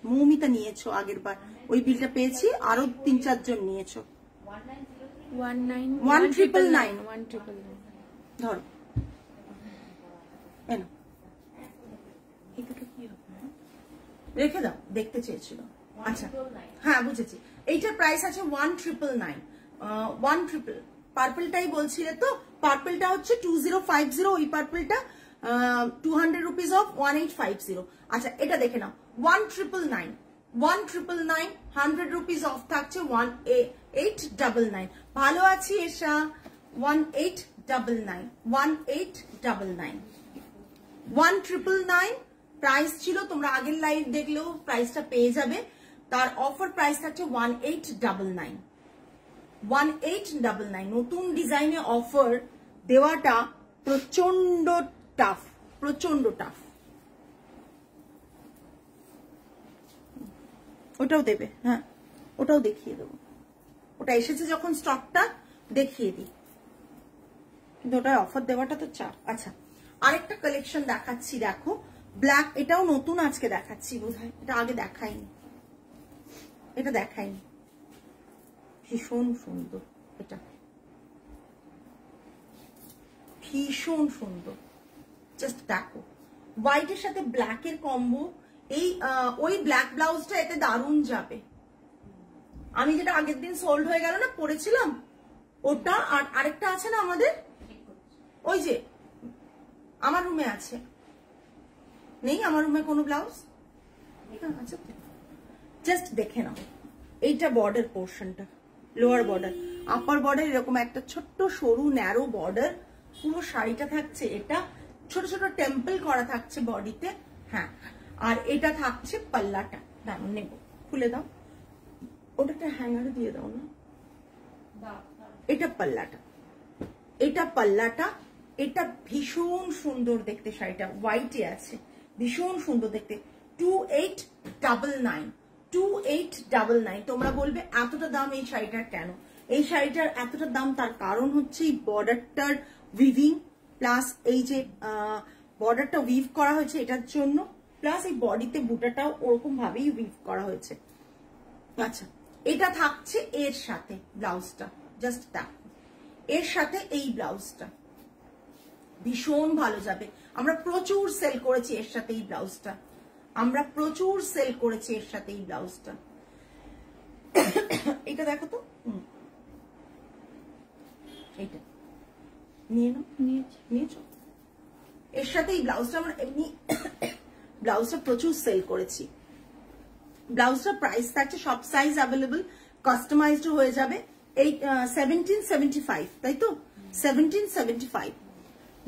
মৌমিতা নিয়েছো আগের বার, ওই বিলটা পেয়েছি। আরো 3-4 জন নিয়েছো। 1999 ধরো এনো, রেখে দাও, দেখতে চেয়েছিল। আচ্ছা হ্যাঁ বুঝেছি, এইটার প্রাইস আছে 1999। পার্পলটাই বলছিলে তো, পার্পলটা হচ্ছে 2050, ওই পার্পলটা 200 রুপিস অফ 1850। আচ্ছা এটা দেখে নাও 1999, 100 রুপিস অফ থাকছে 1899। ভালো আছি এসা, 1899, 1999 প্রাইস ছিল। তোমরা আগের লাইভ দেখলেও প্রাইসটা পেয়ে যাবে। তার অফার প্রাইস থাকছে 1899, 1899। নতুন ডিজাইনে অফার দেওয়াটা প্রচন্ড টাফ, প্রচন্ড টাফ। ওটাও দেবে, হ্যাঁ ওটাও দেখিয়ে দেবো, ওটা এসেছে যখন স্টকটা দেখিয়ে দিই, কিন্তু ওটার অফার দেওয়াটা তো চাপ। আচ্ছা আরেকটা কালেকশন দেখাচ্ছি, দেখো ব্ল্যাক, এটাও নতুন আজকে দেখাচ্ছি বোধহয়, এটা আগে দেখাইনি, এটা দেখাইনি। ভীষণ সুন্দর, এটা ভীষণ সুন্দর, জাস্ট দেখো হোয়াইটের সাথে ব্ল্যাকের কম্বো। এই ওই ব্ল্যাক ব্লাউজটা এতে দারুণ যাবে, আমি যেটা আগের দিন সোল্ড হয়ে গেল না, পরেছিলাম ওটা। আর আরেকটা আছে না আমাদের, ওই যে আমার রুমে আছে, নেই আমার রুমে কোনো ব্লাউজ? আচ্ছা, জাস্ট দেখে নাও। এইটা বর্ডার পোর্শনটা, লোয়ার বর্ডার, আপার বর্ডার এরকম একটা ছোট্ট সরু ন্যারো বর্ডার, পুরো শাড়িটা থাকছে এটা, ছোট ছোট টেম্পল করা থাকছে বডিতে। হ্যাঁ, আর এটা থাকছে পাল্লাটা। দাম নেব, খুলে দাও, ওটাতে হ্যাঙ্গারে দিয়ে দাও না। এটা পাল্লাটা, এটা পাল্লাটা, এটা ভীষণ সুন্দর দেখতে শাড়িটা, হোয়াইটে আছে, ভীষণ সুন্দর দেখতে। 2899, 2899। তোমরা বলবে এতটা দাম এই শাড়িটার কেন? এই শাড়িটার এতটা দাম তার কারণ হচ্ছে এই বর্ডারটার উইভিং, প্লাস এই যে বর্ডারটা উইভ করা হয়েছে এটার জন্য, প্লাস এই বডিতে বুটাটাও ওরকম ভাবেই উইভ করা হয়েছে। আচ্ছা, এটা থাকছে এর সাথে ব্লাউজটা, জাস্ট দেখো, এর সাথে এই ব্লাউজটা ভীষণ ভালো যাবে। আমরা প্রচুর সেল করেছি এর সাথে এই ব্লাউজটা, আমরা প্রচুর সেল করেছি এর সাথে এই ব্লাউজটা। এটা দেখো তো, এইটা নিয়ে নাও, নিয়েছো? এর সাথে এই ব্লাউজটা আমরা এমনি ব্লাউজটা প্রচুর সেল করেছি। ব্লাউজটা প্রাইস থাকছে, সব সাইজ অ্যাভেলেবল, কাস্টমাইজড হয়ে যাবে। এই 1775, তাই তো? 1775।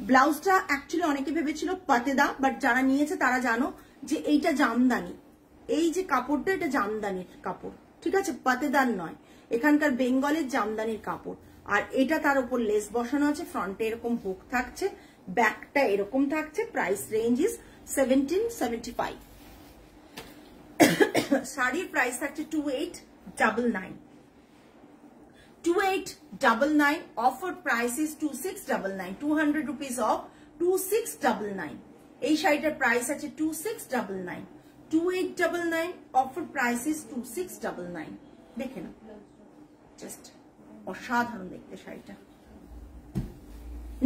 ব্লাউজটা অ্যাকচুয়ালি অনেকে ভেবেছিল পাতেদা, বাট যারা নিয়েছে তারা জানো যে এইটা জামদানি, এই যে কাপড়টা এটা জামদানির কাপড়, ঠিক আছে, পাতেদার নয়, এখানকার বেঙ্গলের জামদানির কাপড়। আর এটা তার উপর লেস বসানো আছে, ফ্রন্টে এরকম হুক থাকছে, ব্যাকটা এরকম থাকছে। Price range is 1775। শাড়ির প্রাইস থাকছে 2899, 2899। Offer price is 2699, 200 rupees of 2699। এই শাড়িটার প্রাইস আছে 2699, 2899। Offer price is 2699। দেখে না, জাস্ট অসাধারণ দেখতে শাড়িটা।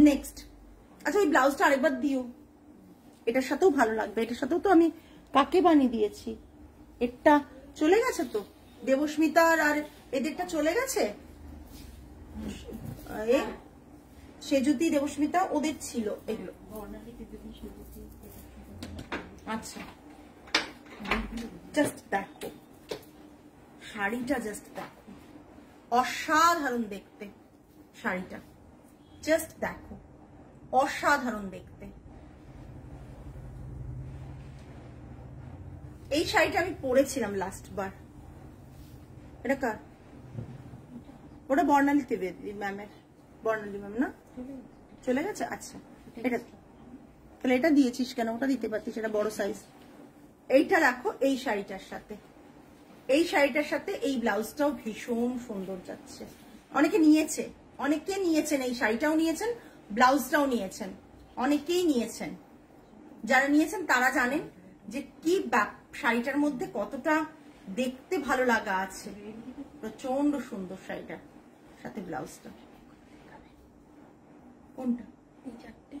নেক্সট, আচ্ছা এই ব্লাউজটা আরেকবার দিও, এটার সাথেও ভালো লাগবে। এটার সাথেও তো আমি কাকে বানিয়ে দিয়েছি, এটা চলে গেছে তো, দেবস্মিতার আর এদেরটা চলে গেছে, সেজুতি দেবস্মিতা ওদের ছিল এগুলো। আচ্ছা, জাস্ট দেখো শাড়িটা, জাস্ট দেখো, অসাধারণ দেখতে শাড়িটা, জাস্ট দেখো, অসাধারণ দেখতে। এই শাড়িটা আমি পরেছিলাম লাস্ট বার। এটা কার? ওটা বর্ণালী ত্রিবেদী ম্যামের, বর্ণালী ম্যাম না? চলে গেছে? আচ্ছা, এটা তাহলে এটা দিয়েছিস কেন? ওটা দিতে পারতিস, এটা বড় সাইজ। এইটা দেখো, এই শাড়িটার সাথে, এই শাড়িটার সাথে এই ব্লাউজটাও ভীষণ সুন্দর যাচ্ছে। অনেকে নিয়েছে, অনেকে নিয়েছেন, এই শাড়িটাও নিয়েছেন, ব্লাউজটাও নিয়েছেন, অনেকেই নিয়েছেন। যারা নিয়েছেন তারা জানেন যে কি শাড়িটার মধ্যে কতটা দেখতে ভালো লাগা আছে। প্রচন্ড সুন্দর শাড়িটার সাথে ব্লাউজটা। কোনটা? এই চারটে,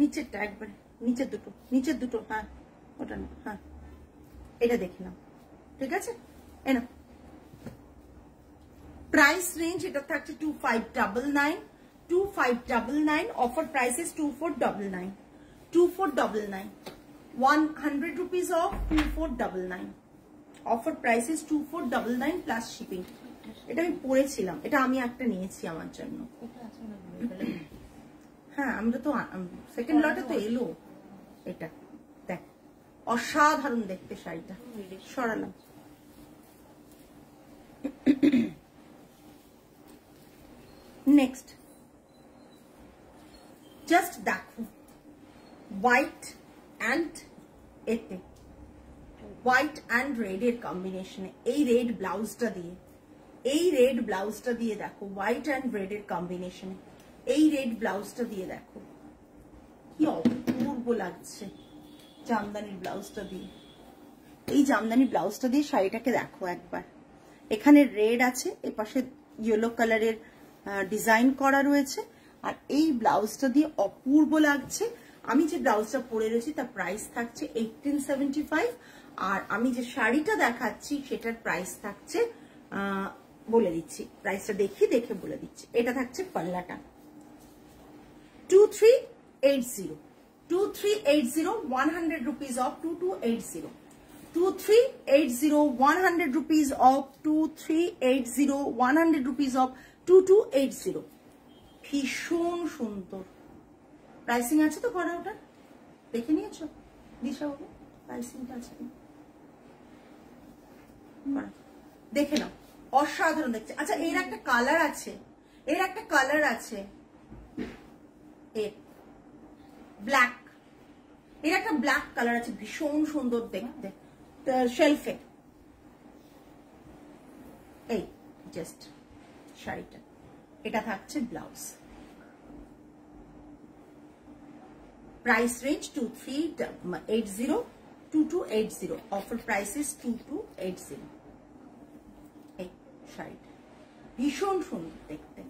নিচেরটা একবারে, নিচের দুটো, নিচের দুটো, হ্যাঁ ওটা না, হ্যাঁ এটা দেখে নাও, ঠিক আছে? এনা প্রাইস রেঞ্জ এটা থাকছে 2599, 2599। Offer price is 2499, 2499। 100 rupees off, 2499। Offer price is 2499 plus shipping. এটা আমি পরেছিলাম, এটা আমি একটা নিয়েছি আমার জন্য। হ্যাঁ, আমরা তো সেকেন্ড লটে তো এলো এটা। দেখ, অসাধারণ দেখতে শাড়িটা, সরালাম। নেক্সট, জাস্ট দেখো, হোয়াইট অ্যান্ড এতে হোয়াইট অ্যান্ড রেড এর কম্বিনেশনে, এই রেড ব্লাউজটা দিয়ে, এই রেড ব্লাউজটা দিয়ে দেখো, হোয়াইট অ্যান্ড রেড এর কম্বিনেশনে এই রেড ব্লাউজটা দিয়ে দেখো কি অপূর্ব লাগছে। জামদানির ব্লাউজটা দিয়ে, এই জামদানি ব্লাউজটা দিয়ে শাড়িটাকে দেখো একবার। এখানে রেড আছে, এপাশে ইয়েলো কালারের ডিজাইন করা রয়েছে, আর এই ব্লাউজটা দিয়ে অপূর্ব লাগছে। আমি যে ব্লাউজটা পরে রয়েছি তার প্রাইস থাকছে 1875, আর আমি যে শাড়িটা দেখাচ্ছি সেটার প্রাইস থাকছে বলে দিচ্ছি, প্রাইসটা দেখে বলে দিচ্ছি। এটা থাকছে পাল্লাটা 2380, 2380, 100 rupees off 2280, 2380, 100 rupees off 2380, 100 rupees off 2280। ভীষণ সুন্দর প্রাইসিং আছে তো ঘরে, ওটা দেখে নিয়েছো দিশা বাবু? প্রাইসিংটা আছে দেখে নাও, অসাধারণ দেখছে। আচ্ছা এর একটা কালার আছে, ব্ল্যাক, এর একটা ব্ল্যাক কালার আছে, ভীষণ সুন্দর দেখতে শেলফে। এই জাস্ট শাড়িটা, এটা থাকছে blouse, price range 2380, 2280, offer price is 2280। এই শাড়িটা ভীষণ সুন্দর দেখতে,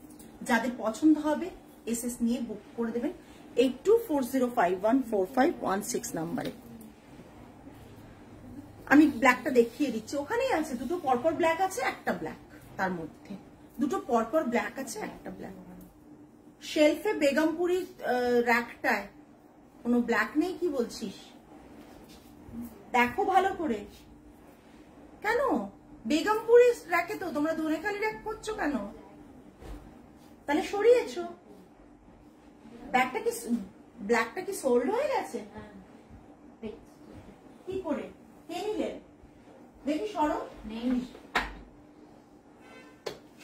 যাদের পছন্দ হবে এসএস নিয়ে বুক করে দেবেন 8240514516 নাম্বারে। আমি ব্ল্যাকটা দেখিয়ে দিচ্ছি, ওখানেই আছে দুটো পরপর ব্ল্যাক আছে, একটা ব্ল্যাক, তার মধ্যে দুটো পরপর ব্ল্যাক আছে, একটা ব্ল্যাক। শেলফে বেগমপুরি র্যাকটায় কোনো ব্ল্যাক নেই কি বলছিস? দেখো ভালো করে। কেন বেগমপুরি র্যাকে তো তোমরা ধনেখালি র্যাক করছো কেন? তাহলে সরিয়েছো? ব্ল্যাকটা কি সোল্ড হয়ে গেছে? কি করে কে নিলে? দেখি সরো, নেই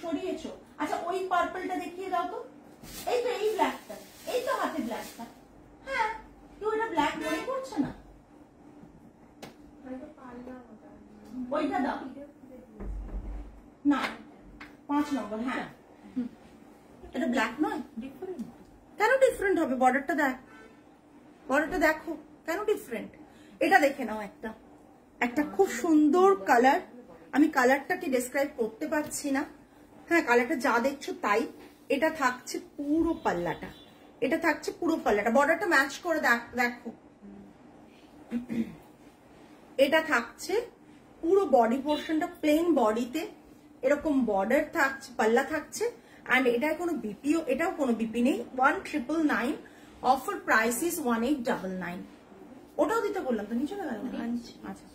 সরিয়েছো। আচ্ছা ওই পার্পলটা দেখিয়ে দাও তো। এই তো এই ব্ল্যাকটা, এই তো হাতে ব্ল্যাকটা। হ্যাঁ কেউ এটা ব্ল্যাক মনে করছে না? ওইটা দাও না, 5 নম্বর। হ্যাঁ এটা ব্ল্যাক নয়, ডিফারেন্ট। কেন ডিফারেন্ট হবে? বর্ডারটা দেখ, বর্ডারটা দেখো কেন ডিফারেন্ট। এটা দেখে নাও, একটা খুব সুন্দর কালার। আমি কালারটাকে ডেসক্রাইব করতে পারছি না। হ্যাঁ কালারটা যা দেখছো তাই। এটা থাকছে পুরো পাল্লাটা, এটা থাকছে পুরো পাল্লাটা, বর্ডারটা ম্যাচ করে দেখো। এটা থাকছে পুরো বডি পোর্শনটা প্লেন বডিতে এরকম বর্ডার থাকছে, পাল্লা থাকছে। এন্ড এটার কোনো বিপিও, এটাও কোনো বিপি নেই। 1999, অফার প্রাইস ইজ 1899। ওটাও দিতে বললাম তো, নিচে গেল। আচ্ছা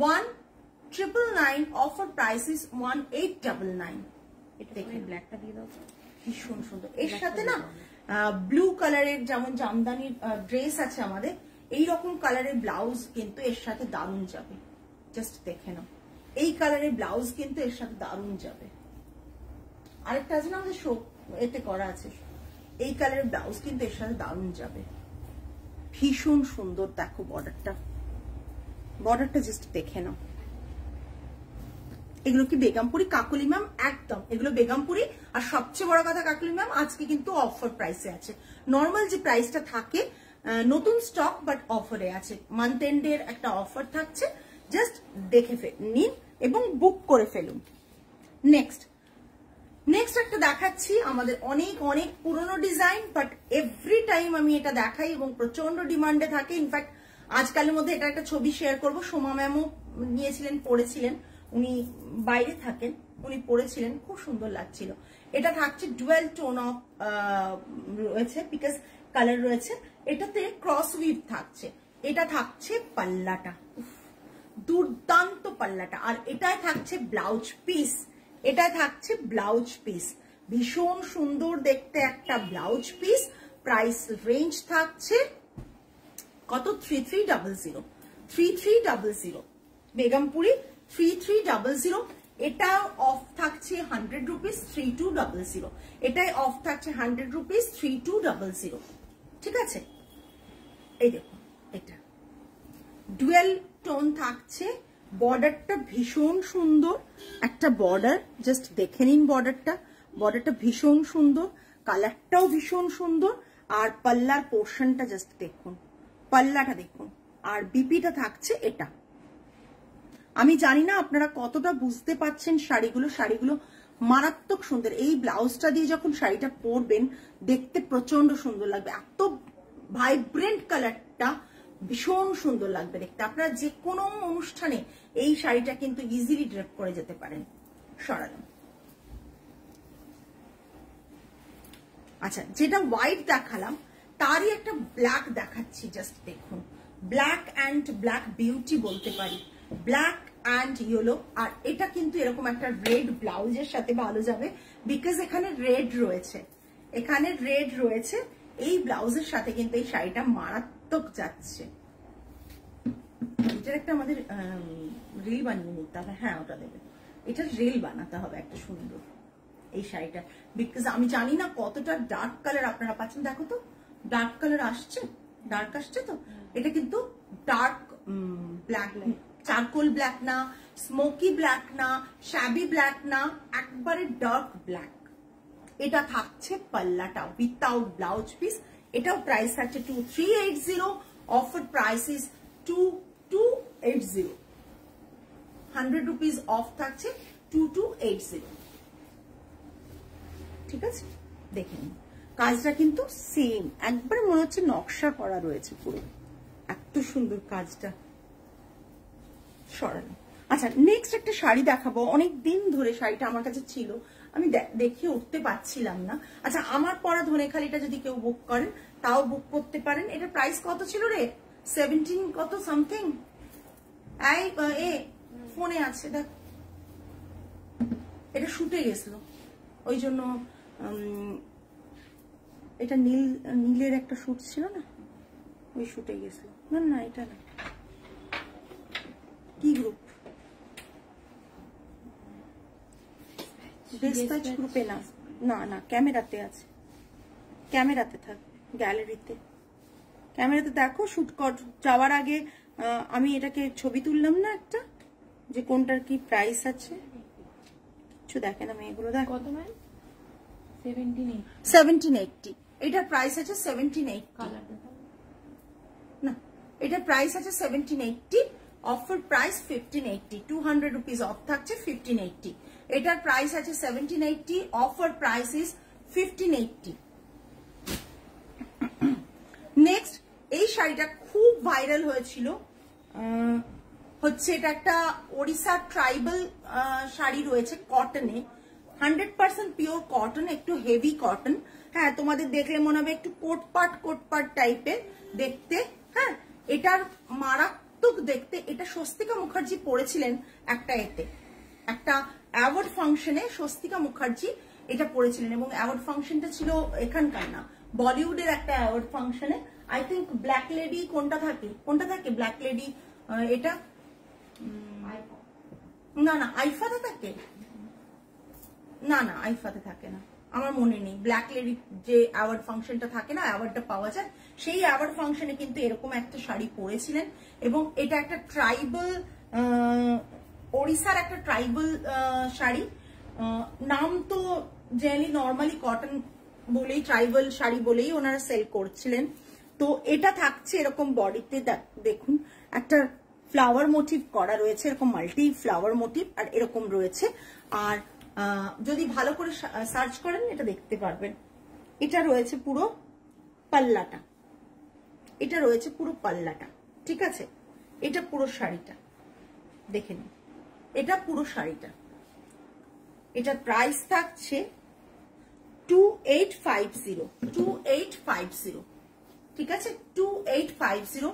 1999, অফার প্রাইস ইজ 1899। এটা দেখে ব্ল্যাকটা দিয়ে দাও, ভীষণ সুন্দর। এর সাথে না ব্লু কালারের যেমন জামদানির ড্রেস আছে আমাদের, এইরকম কালারের ব্লাউজ কিন্তু এর সাথে দারুণ যাবে। জাস্ট দেখে নাও, এই কালারের ব্লাউজ কিন্তু এর সাথে দারুণ যাবে। আরেকটা আছে না আমাদের শো এতে করা আছে, এই কালারের ব্লাউজ কিন্তু এর সাথে দারুণ যাবে। ভীষণ সুন্দর দেখো বর্ডারটা, বর্ডারটা জাস্ট দেখে নাও। এগুলো কি বেগমপুরি কাকুলি ম্যাম? একদম এগুলো বেগমপুরি। আর সবচেয়ে বড় কথা কাকুলি ম্যাম, আজকে কিন্তু অফার প্রাইসে আছে। নর্মাল যে প্রাইসটা থাকে, নতুন স্টক বাট অফারে আছে। মান্থ এন্ডের একটা অফার থাকছে, জাস্ট দেখে নিন এবং বুক করে ফেলুন। নেক্সট একটা দেখাচ্ছি আমাদের অনেক অনেক পুরনো ডিজাইন, বাট এভরি টাইম আমি এটা দেখাই এবং প্রচন্ড ডিমান্ডে থাকে। ইনফ্যাক্ট আজকালের মধ্যে এটা একটা ছবি শেয়ার করবো, সোমা ম্যামও নিয়েছিলেন, পড়েছিলেন, উনি বাইরে থাকেন, উনি পড়েছিলেন, খুব সুন্দর লাগছিল। এটা থাকছে ডুয়েল টোন অফ রয়েছে, বিকজ কালার রয়েছে। এটাতে ক্রস উইভ থাকছে। এটা থাকছে পাল্লাটা, দুর্দান্ত পাল্লাটা। আর এটাই থাকছে ব্লাউজ পিস, এটা থাকছে ব্লাউজ পিস, ভীষণ সুন্দর দেখতে একটা ব্লাউজ পিস। প্রাইস রেঞ্জ থাকছে কত? 3300, 3300 বেগমপুরি 3300। এটা অফ থাকছে 100 রুপিস 3200, এটাই অফ থাকছে 100 রুপিস 3200। ঠিক আছে, এই দেখুন এটা ডুয়েল টোন থাকছে। বর্ডারটা ভীষণ সুন্দর একটা বর্ডার, জাস্ট দেখে নিন বর্ডারটা, বর্ডারটা ভীষণ সুন্দর, কালারটাও ভীষণ সুন্দর। আর পাল্লার পোর্শনটা জাস্ট দেখুন, পাল্লাটা দেখুন। আর বিপিটা থাকছে এটা। আমি জানি না আপনারা কতটা বুঝতে পাচ্ছেন শাড়িগুলো মারাত্মক সুন্দর। এই ব্লাউজটা দিয়ে যখন শাড়িটা পরবেন দেখতে প্রচন্ড সুন্দর লাগবে, এত ভাইব্রেন্ট কালারটা, ভীষণ সুন্দর লাগবে দেখতে। আপনারা যে কোনো অনুষ্ঠানে এই শাড়িটা কিন্তু ইজিলি ড্রেপ করে যেতে পারেন। সরালাম। আচ্ছা, যেটা হোয়াইট দেখালাম তারই একটা ব্ল্যাক দেখাচ্ছি, জাস্ট দেখুন। ব্ল্যাক অ্যান্ড ব্ল্যাক বিউটি বলতে পারি, ব্ল্যাক অ্যান্ড ইয়েলো। আর এটা কিন্তু এরকম একটা রেড ব্লাউজের সাথে ভালো যাবে, বিকজ এখানে রেড রয়েছে, এখানে রেড রয়েছে। এই ব্লাউজের সাথে কিন্তু এই শাড়িটা মারাত্মক যাচ্ছে। এটার একটা আমাদের রিল বানিয়ে নিতে হবে। হ্যাঁ, ওটা দেবে, এটা রিল বানাতে হবে একটা সুন্দর এই শাড়িটা, বিকজ আমি জানি না কতটা ডার্ক কালার আপনারা পাচ্ছেন। দেখো তো ডার্ক কালার আসছে, ডার্ক আসছে তো। এটা কিন্তু ডার্ক ব্ল্যাক, চারকোল ব্ল্যাক না, স্মোকি ব্ল্যাক না, শ্যাবি ব্ল্যাক না, একবারে ডার্ক ব্ল্যাক। এটা থাকছে পাল্লাটা উইথাউট ব্লাউজ পিস। এটাও প্রাইস থাকছে 2380, offer price is 2280, 100 rupees of থাকছে 2280। ঠিক আছে, দেখে নিন কাজটা কিন্তু সেম, একবার মনে হচ্ছে নকশা করা রয়েছে পুরো, এত সুন্দর কাজটা। সরানো। আচ্ছা, নেক্সট একটা শাড়ি দেখাবো। অনেক দিন ধরে শাড়িটা আমার কাছে ছিল, আমি দেখে উঠতে পারছিলাম না। আচ্ছা, আমার পরা ধনেখালিটা যদি কেউ বুক করেন তাও বুক করতে পারেন। এটা প্রাইস কত ছিল রে? 17 কত সামথিং। এ ফোনে আছে দেখ, এটা শুটে গেছিল, ওই জন্য এটা নীলের একটা শুট ছিল না, ওই শুটে গেছিল। না না, এটা না, কি গ্রুপ? বেস্টাচ গ্রুপে না, না না, ক্যামেরাতে আছে, ক্যামেরাতে থাক, গ্যালারিতে, ক্যামেরাতে দেখো। শুট যাওয়ার আগে আমি এটাকে ছবি তুললাম না একটা, যে কোনটার কি প্রাইস আছে। কিছু দেখে না মেয়েগুলো, দেখ কত ম্যাম? 1780। এটার প্রাইস আছে 1780 না, এটার প্রাইস আছে 1780, অফার প্রাইস 1580, 200 রুপিস অফ থাকছে 1580। এটার প্রাইস আছে 1780, অফার প্রাইস ইজ 1580। নেক্সট, এই শাড়িটা খুব ভাইরাল হয়েছিল, হচ্ছে এটা একটা ওড়িশা ট্রাইবাল শাড়ি রয়েছে কটনে, 100% পিওর কটন, একটু হেভি কটন। হ্যাঁ, তোমাদের দেখলে মনে হবে একটু কোটপাট টাইপের দেখতে। হ্যাঁ, এটার মারাত্মক দেখতে। এটা স্বস্তিকা মুখার্জি পরেছিলেন একটা এতে, একটা অ্যাওয়ার্ড ফাংশনে স্বস্তিকা মুখার্জি এটা পরেছিলেন, এবং অ্যাওয়ার্ড ফাংশনটা ছিল এখানকার না, বলিউডের একটা অ্যাওয়ার্ড ফাংশনে। আই থিঙ্ক ব্ল্যাক লেডি কোনটা থাকে ব্ল্যাক লেডি, এটা না না আইফাতে থাকে, না না আইফাতে থাকে না, আমার মনে নেই। ব্ল্যাক লেডি যে অ্যাওয়ার্ড ফাংশনটা থাকে না, অ্যাওয়ার্ডটা পাওয়া যায়, সেই অ্যাওয়ার্ড ফাংশনে কিন্তু এরকম একটা শাড়ি পরেছিলেন। এবং এটা একটা ট্রাইবাল, ওড়িশার একটা ট্রাইবাল শাড়ি। নাম তো জেনারেলি নর্মালি কটন বলেই, ট্রাইবাল শাড়ি বলেই ওনারা সেল করছিলেন। তো এটা থাকছে এরকম বডিতে, দেখুন একটা ফ্লাওয়ার মোটিভ করা রয়েছে, এরকম মাল্টি ফ্লাওয়ার মোটিভ, আর এরকম রয়েছে। আর যদি ভালো করে সার্চ করেন এটা দেখতে পারবেন। এটা রয়েছে পুরো পাল্লাটা, এটা রয়েছে পুরো পাল্লাটা, ঠিক আছে। এটা পুরো শাড়িটা দেখে নিন, এটা পুরো শাড়িটা। এটার প্রাইস থাকছে 2850, ঠিক আছে, 2850,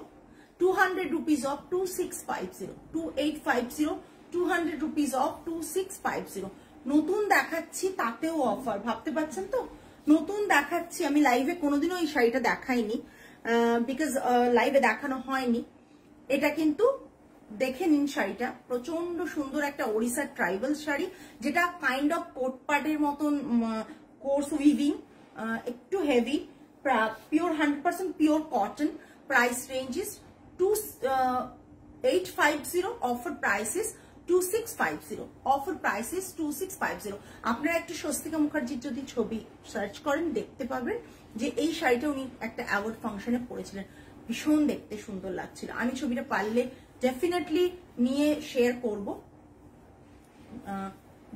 200 রুপিস অফ 2650, 2850, 200 রুপিস অফ 2650। নতুন দেখাচ্ছি তাতেও অফার, ভাবতে পারছেন তো, নতুন দেখাচ্ছি। আমি লাইভে কোনোদিনও এই শাড়িটা দেখাইনি, বিকজ লাইভে দেখানো হয়নি। এটা কিন্তু দেখে নিন, শাড়িটা প্রচন্ড সুন্দর, একটা ওড়িশার ট্রাইবাল শাড়ি, যেটা কাইন্ড অফ কোটপাটের মতন, কোর্স উইভিং, একটু heavy, pure 100% pure cotton. Price range is 2850, offer price is 2650, offer price is 2650। আপনারা একটু স্বস্তিকা মুখার্জির যদি ছবি সার্চ করেন দেখতে পাবেন যে এই শাড়িটা উনি একটা অ্যাওয়ার্ড ফাংশনে পরেছিলেন, ভীষণ দেখতে সুন্দর লাগছিল। আমি ছবিটা পারলে ডেফিনেটলি নিয়ে শেয়ার করব,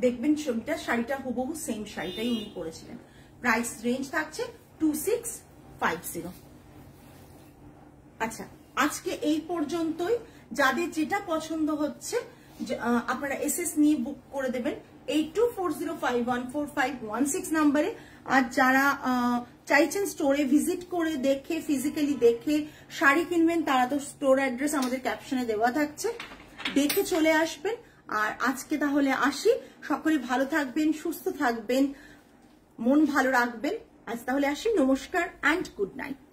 দেখবেন ছবিটা। শাড়িটা হুবহু সেম শাড়িটাই উনি পরেছিলেন। প্রাইস রেঞ্জ থাকছে 2650। আচ্ছা, আজকে এই পর্যন্তই। যাদের যেটা পছন্দ হচ্ছে আপনারা এসএস নিয়ে বুক করে দেবেন। 8240514516 নাম্বারে। আর যারা চাইছেন স্টোরে ভিজিট করে দেখে ফিজিক্যালি দেখে শাড়ি কিনবেন তারা তো স্টোর অ্যাড্রেস আমাদের ক্যাপশনে দেওয়া থাকছে, দেখে চলে আসবেন। আর আজকে তাহলে আসি, সকলে ভালো থাকবেন, সুস্থ থাকবেন, মন ভালো রাখবেন। আজ তাহলে আসি, নমস্কার অ্যান্ড গুড নাইট।